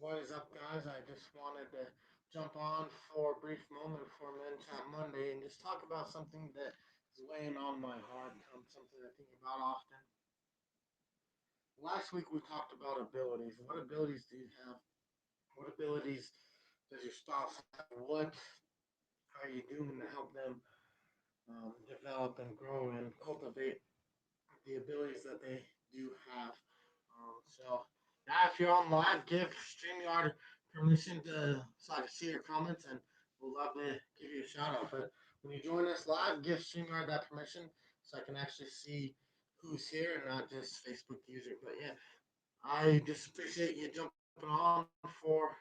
What is up, guys? I just wanted to jump on for a brief moment for Men Chat Monday and just talk about something that is weighing on my heart, something I think about often. Last week we talked about abilities. What abilities do you have? What abilities does your spouse have? What are you doing to help them develop and grow and cultivate the abilities that they do have? If you're on live, give StreamYard permission so I can see your comments, and we'll love to give you a shout out. But when you join us live, give StreamYard that permission so I can actually see who's here and not just Facebook user. But yeah, I just appreciate you jumping on for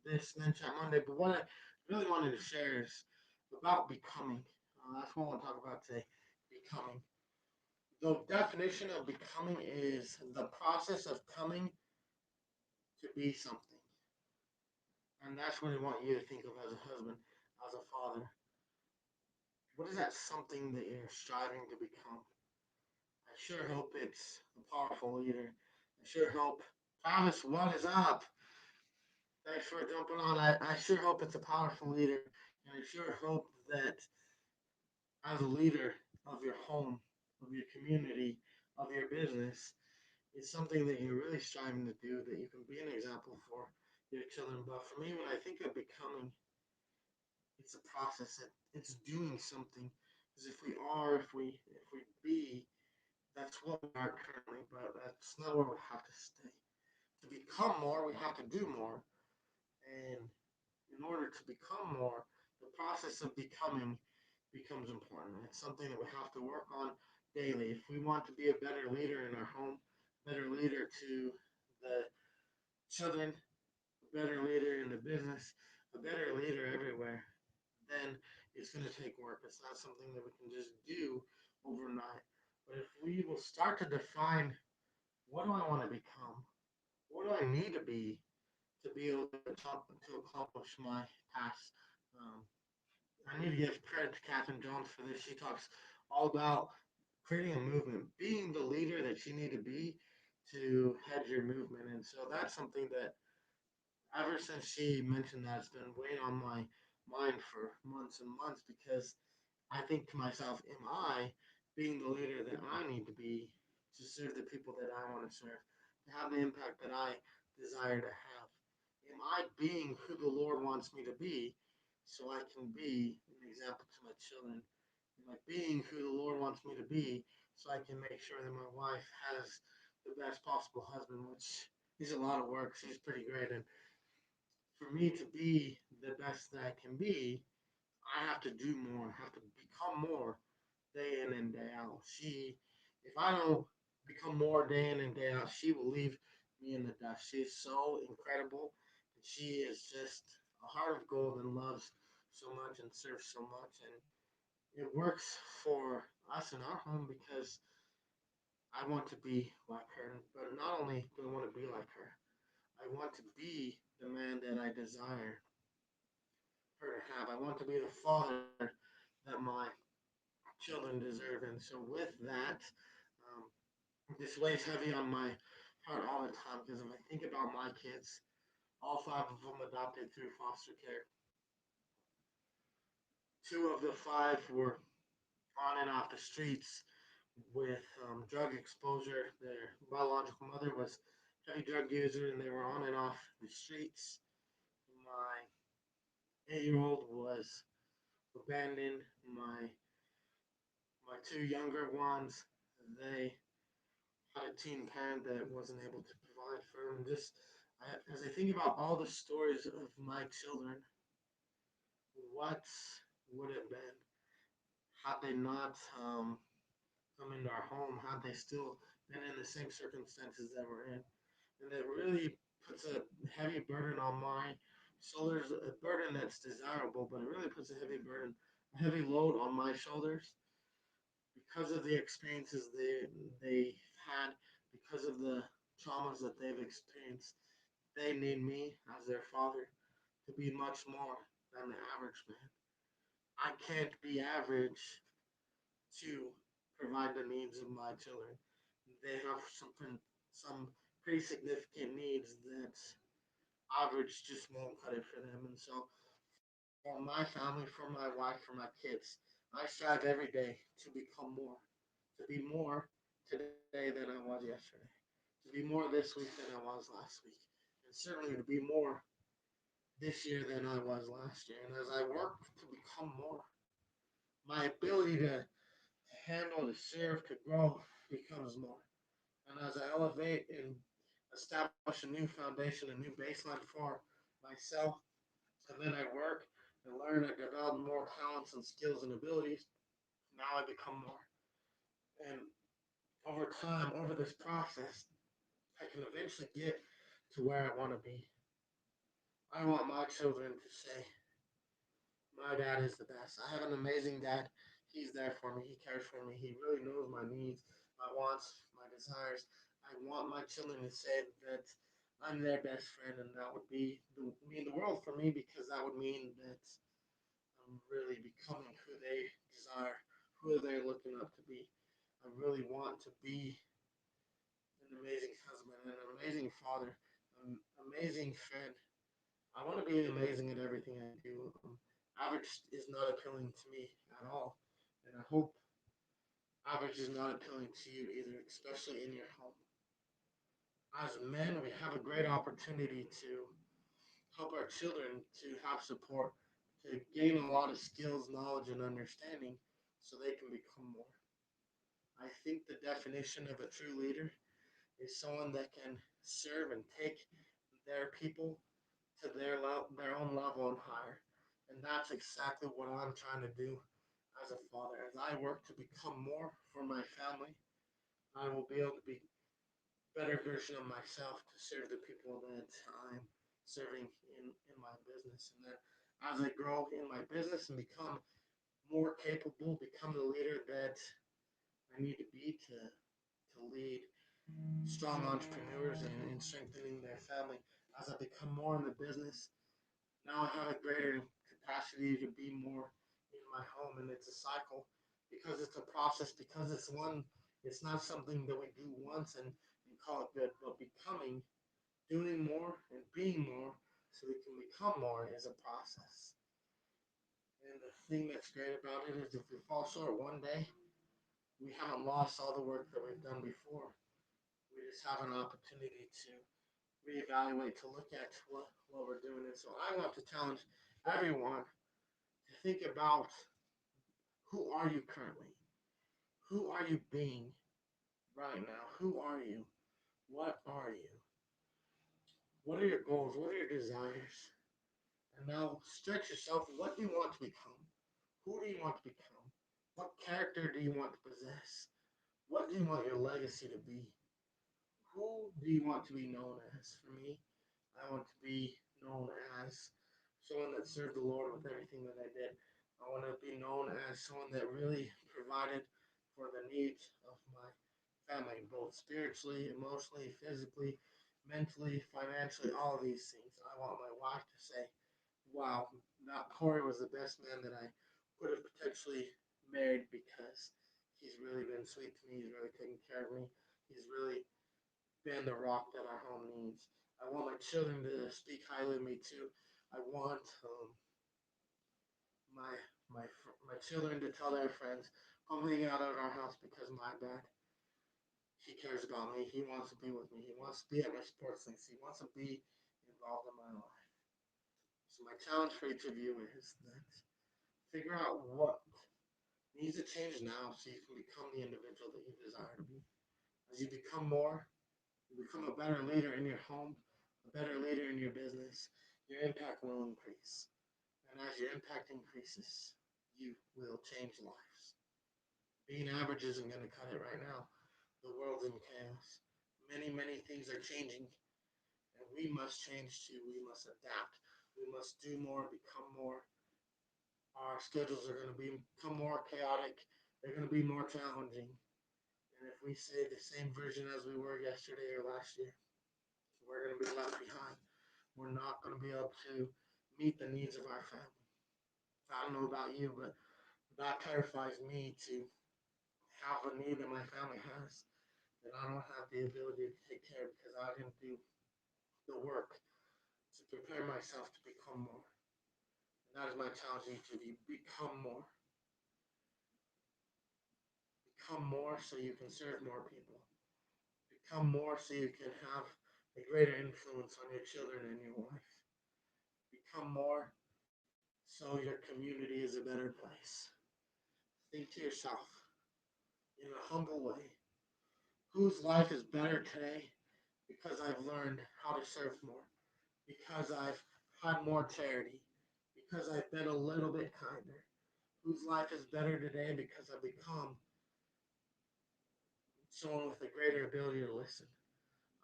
this Men Chat Monday. But what I really wanted to share is about becoming. That's what I want to talk about today. Becoming. The definition of becoming is the process of coming to be something. And that's what I want you to think of as a husband, as a father. What is that something that you're striving to become? I sure hope it's a powerful leader. I sure hope. Travis, what is up? Thanks for jumping on. I sure hope it's a powerful leader. And I sure hope that as a leader of your home, of your community, of your business, it's something that you're really striving to do, that you can be an example for your children. But for me, when I think of becoming, it's a process. It's doing something. Because if we are, if we be, that's what we are currently. But that's not where we have to stay. To become more, we have to do more. And in order to become more, the process of becoming becomes important. It's something that we have to work on daily. If we want to be a better leader in our home, better leader to the children, a better leader in the business, a better leader everywhere, then it's going to take work. It's not something that we can just do overnight. But if we will start to define, what do I want to become? What do I need to be able to accomplish my tasks? Um, I need to give credit to Catherine Jones for this. She talks all about creating a movement, being the leader that you need to be to head your movement. And so that's something that ever since she mentioned that, it's been weighing on my mind for months and months, because I think to myself, am I being the leader that I need to be to serve the people that I want to serve, to have the impact that I desire to have? Am I being who the Lord wants me to be so I can be an example to my children? Am I being who the Lord wants me to be so I can make sure that my wife has the best possible husband, which is a lot of work. She's pretty great. And for me to be the best that I can be, I have to do more, have to become more day in and day out. If I don't become more day in and day out, she will leave me in the dust. She is so incredible. And she is just a heart of gold and loves so much and serves so much. And it works for us in our home because I want to be like her. But not only do I want to be like her, I want to be the man that I desire her to have. I want to be the father that my children deserve. And so, with that, um, this weighs heavy on my heart all the time, because if I think about my kids, all five of them adopted through foster care. Two of the five were on and off the streets with drug exposure. Their biological mother was a heavy drug user, and they were on and off the streets. My 8-year-old was abandoned. My two younger ones, they had a teen parent that wasn't able to provide for them. As I think about all the stories of my children, what would have been had they not come into our home, had they still been in the same circumstances that we're in. And it really puts a heavy burden on my shoulders, a burden that's desirable, but it really puts a heavy burden, a heavy load on my shoulders because of the experiences they've had, because of the traumas that they've experienced. They need me as their father to be much more than the average man. I can't be average to provide the needs of my children. They have some pretty significant needs that average just won't cut it for them. And so, for my family, for my wife, for my kids, I strive every day to become more, to be more today than I was yesterday, to be more this week than I was last week, and certainly to be more this year than I was last year. And as I work to become more, my ability to handle, to serve, to grow becomes more. And as I elevate and establish a new foundation, a new baseline for myself, and then I work and learn and develop more talents and skills and abilities, now I become more. And over time, over this process, I can eventually get to where I want to be. I want my children to say, my dad is the best. I have an amazing dad. He's there for me. He cares for me. He really knows my needs, my wants, my desires. I want my children to say that I'm their best friend, and that would mean the world for me because that would mean that I'm really becoming who they desire, who they're looking up to be. I really want to be an amazing husband, an amazing father, an amazing friend. I want to be amazing at everything I do. Average is not appealing to me at all, and I hope average is not appealing to you either, especially in your home. As men, we have a great opportunity to help our children to have support, to gain a lot of skills, knowledge, and understanding so they can become more. I think the definition of a true leader is someone that can serve and take their people to their own level and higher. And that's exactly what I'm trying to do as a father. As I work to become more for my family, I will be able to be a better version of myself to serve the people that I'm serving in my business. And then as I grow in my business and become more capable, become the leader that I need to be to lead strong entrepreneurs and strengthening their family. As I become more in the business, now I have a greater capacity to be more in my home, and it's a cycle because it's a process. Because it's not something that we do once and call it good, but becoming, doing more, and being more, so we can become more is a process. And the thing that's great about it is if we fall short one day, we haven't lost all the work that we've done before. We just have an opportunity to reevaluate, to look at what we're doing. And so I want to challenge everyone to think about who are you currently? Who are you being right now? Who are you? What are you? What are your goals? What are your desires? And now stretch yourself. What do you want to become? Who do you want to become? What character do you want to possess? What do you want your legacy to be? Who do you want to be known as? For me, I want to be known as someone that served the Lord with everything that I did. I want to be known as someone that really provided for the needs of my family, both spiritually, emotionally, physically, mentally, financially, all of these things. I want my wife to say, wow, that Corey was the best man that I could have potentially married because he's really been sweet to me. He's really taken care of me. He's really been the rock that our home needs. I want my children to speak highly of me too. I want my my children to tell their friends, "Come hang out at our house because my dad, he cares about me. He wants to be with me. He wants to be at my sports things. He wants to be involved in my life." So my challenge for each of you is that figure out what needs to change now so you can become the individual that you desire to be. As you become more, you become a better leader in your home, a better leader in your business, your impact will increase. And as your impact increases, you will change lives. Being average isn't going to cut it right now. The world's in chaos. Many, many things are changing, and we must change too. We must adapt. We must do more, become more. Our schedules are going to become more chaotic. They're going to be more challenging. And if we say the same version as we were yesterday or last year, we're going to be left behind. We're not going to be able to meet the needs of our family. I don't know about you, but that terrifies me to have a need that my family has that I don't have the ability to take care of because I didn't do the work prepare myself to become more. And that is my challenge to each of you. Become more. Become more so you can serve more people. Become more so you can have a greater influence on your children and your wife. Become more so your community is a better place. Think to yourself in a humble way, whose life is better today because I've learned how to serve more, because I've had more charity, because I've been a little bit kinder, whose life is better today because I've become someone with a greater ability to listen.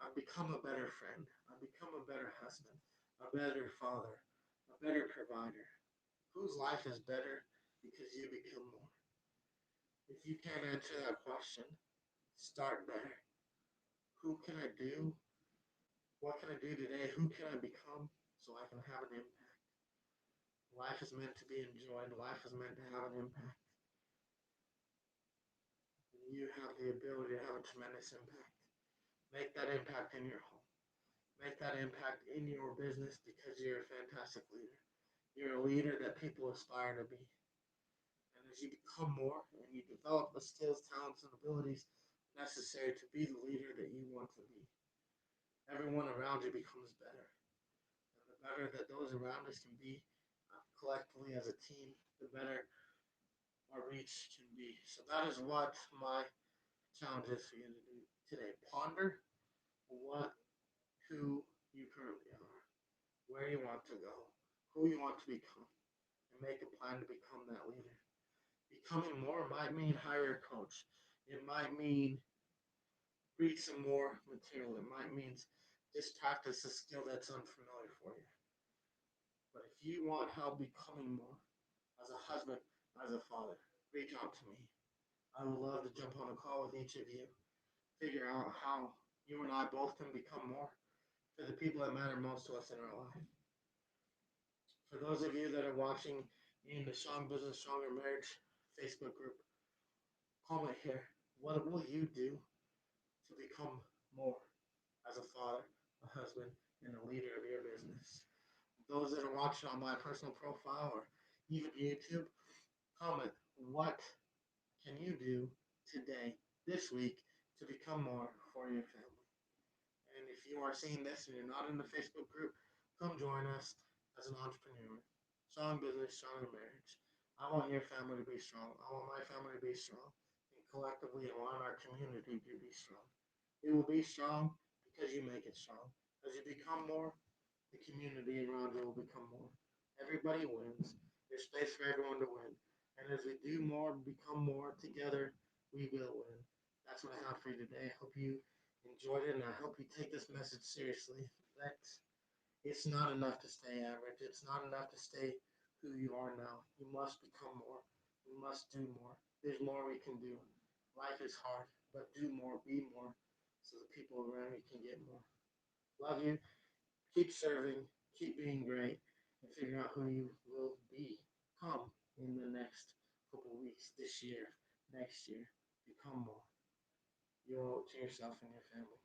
I've become a better friend. I've become a better husband, a better father, a better provider. Whose life is better because you become more? If you can't answer that question, start there. Who can I do? What can I do today? Who can I become so I can have an impact? Life is meant to be enjoyed. Life is meant to have an impact. And you have the ability to have a tremendous impact. Make that impact in your home. Make that impact in your business because you're a fantastic leader. You're a leader that people aspire to be. And as you become more and you develop the skills, talents, and abilities necessary to be the leader that you want to be, everyone around you becomes better. And the better that those around us can be collectively as a team, the better our reach can be. So that is what my challenge is for you to do today. Ponder what, who you currently are, where you want to go, who you want to become, and make a plan to become that leader. Becoming more might mean hire a coach. It might mean read some more material. It might mean just practice a skill that's unfamiliar for you. But if you want help becoming more, as a husband, as a father, reach out to me. I would love to jump on a call with each of you, figure out how you and I both can become more for the people that matter most to us in our life. For those of you that are watching in the Strong Business, Stronger Marriage Facebook group, comment here. What will you do to become more as a father, a husband, and a leader of your business? Those that are watching on my personal profile or even YouTube, comment what can you do today, this week, to become more for your family? And if you are seeing this and you're not in the Facebook group, come join us as an entrepreneur. Strong business, stronger marriage. I want your family to be strong. I want my family to be strong. And collectively, I want our community to be strong. It will be strong because you make it strong. As you become more, the community around you will become more. Everybody wins. There's space for everyone to win. And as we do more, become more together, we will win. That's what I have for you today. I hope you enjoyed it, and I hope you take this message seriously. That it's not enough to stay average. It's not enough to stay who you are now. You must become more. We must do more. There's more we can do. Life is hard, but do more, be more, so the people around you can get more. Love you. Keep serving, keep being great, and figure out who you will become in the next couple of weeks, this year, next year. Become more. You owe it to yourself and your family.